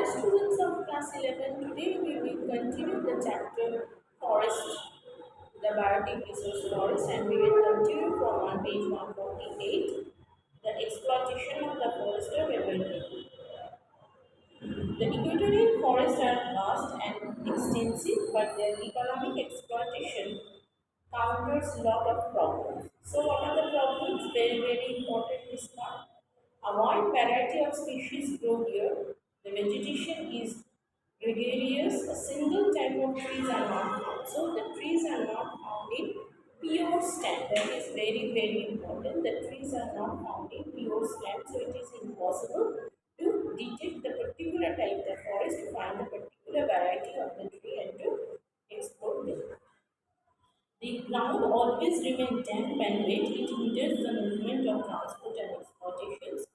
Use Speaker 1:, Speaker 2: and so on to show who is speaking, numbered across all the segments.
Speaker 1: Dear students of class 11, today we will continue the chapter Forest, the biotic resource forest, and we will continue from on page 148, the exploitation of the forest of Everglades. The equatorial forests are vast and extensive, but their economic exploitation counters a lot of problems. So, what are the problems? Very important is not a wide variety of species grow here. The vegetation is gregarious. A single type of trees are not found. So, the trees are not found in pure stand. That is very important. The trees are not found in pure stand, so it is impossible to detect the particular type of forest, to find the particular variety of the tree and to explore them. The ground always remains damp and wet. It hinders the movement of transport and exploitations.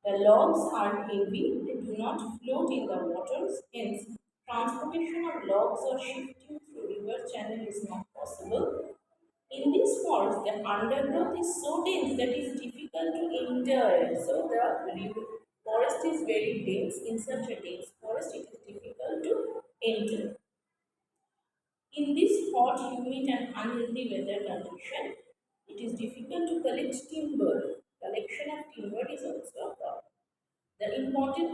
Speaker 1: The logs are heavy. They do not float in the waters. Hence, transportation of logs or shifting through river channel is not possible. In this forest, the undergrowth is so dense that it is difficult to enter. So, forest is very dense. In such a dense forest, it is difficult to enter. In this hot, humid, and unhealthy weather condition, it is difficult to collect timber. Collection of timber is also a problem. The important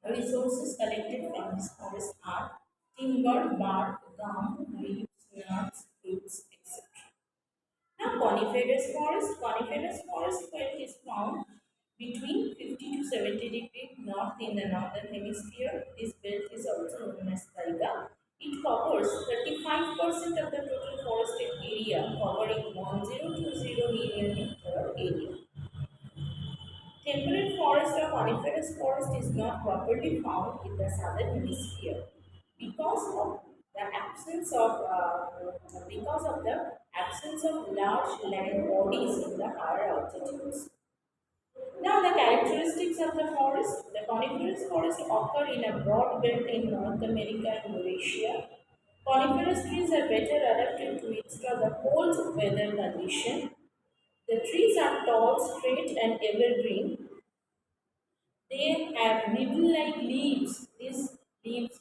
Speaker 1: resources collected from this forest are timber, bark, gum, leaves, nuts, fruits, etc. Now, coniferous forest belt is found between 50 to 70 degrees north in the northern hemisphere. This belt is also known as taiga. It covers 35% of the total forested area, covering 1020 million hectare area. Temperate forest or coniferous forest is not properly found in the southern hemisphere because of the absence of large land bodies in the higher altitudes. Now, the characteristics of the forest. The coniferous forests occur in a broad belt in North America and Eurasia. Coniferous trees are better adapted to withstand the cold weather condition. The trees are tall, straight, and evergreen. They have needle-like leaves. These leaves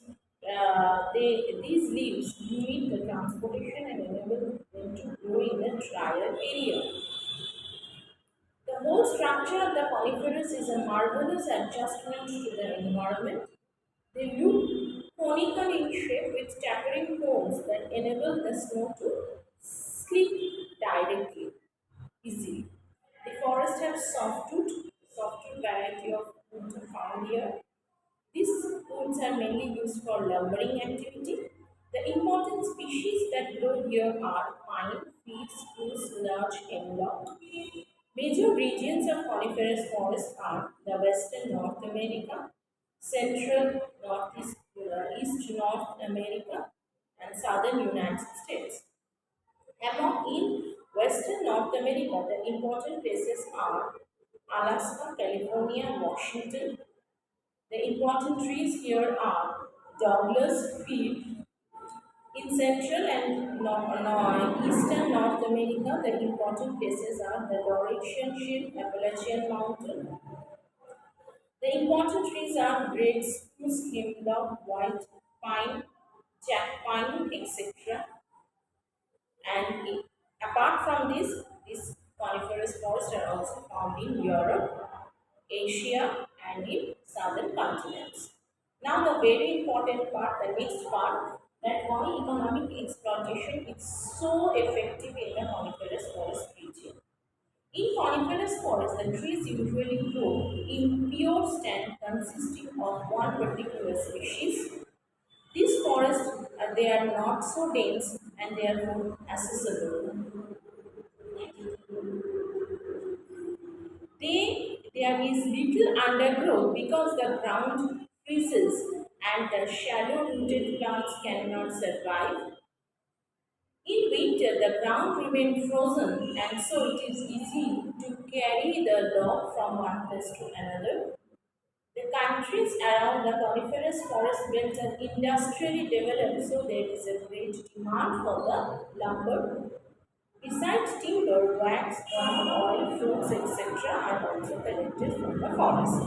Speaker 1: limit the transportation and enable them to grow in a drier area. The whole structure of the coniferous is a marvelous adjustment to the environment. They look conical in shape with tapering cones that enable the snow to slip directly, easily. The forest has softwood variety of wood found here. These woods are mainly used for lumbering activity. The important species that grow here are pine, beech, spruce, larch, hemlock. Major regions of coniferous forests are the western North America, central East North America, and southern United States. Among in western North America, the important places are Alaska, California, Washington. The important trees here are Douglas fir. In central and eastern North America, the important places are the Laurentian Shield, Appalachian Mountain. The important trees are great spruce, hemlock, white pine, jack pine, etc. And apart from this, these coniferous forests are also found in Europe, Asia, and in southern continents. Now, the very important part, the next part, that why economic exploitation is so effective in the coniferous forest region. In coniferous forests, the trees usually grow in pure stand consisting of one particular species. These forests, they are not so dense and they are more accessible. There is little undergrowth because the ground freezes and the shallow rooted plants cannot survive. In winter, the ground remains frozen and so it is easy to carry the log from one place to another. The countries around the coniferous forest belt are industrially developed, so there is a great demand for the lumber. Besides timber, wax, gum, oil, fruits, etc. are also collected from the forest.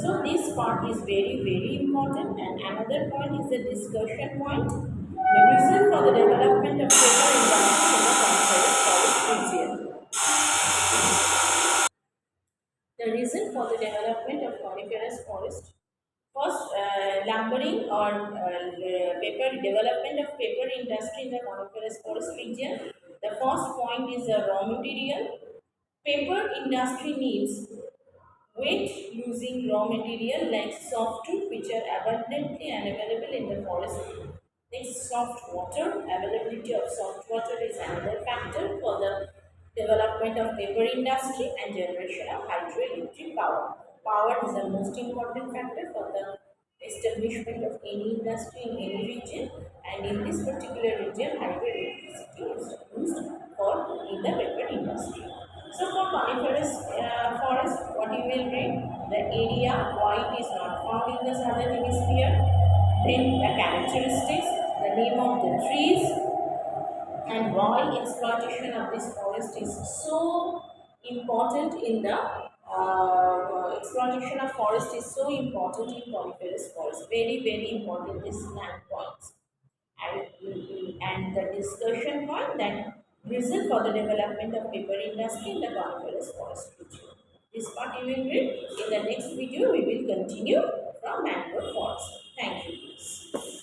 Speaker 1: So this part is very important, and another point is the discussion point. The reason for the development of paper industry in the coniferous forest region. The reason for the development of coniferous forest. First, lumbering or paper development of paper industry in the coniferous forest region. The first point is the raw material. Paper industry needs weight losing raw material like softwood which are abundantly and available in the forest. Next, soft water. Availability of soft water is another factor for the development of paper industry and generation of hydroelectric power. Power is the most important factor for the establishment of any industry in any region, and in this particular region hydroelectricity is used for in the paper industry. So for coniferous forest, what you will read, the area why it is not found in the southern hemisphere, then the characteristics, the name of the trees, and why exploitation of this forest is so important in the exploitation of forest is so important in coniferous forest. Very important these nine points. And the discussion point that reason for the development of paper industry in the coniferous forest region. This part you will read. In the next video we will continue from mangrove forest. Thank you.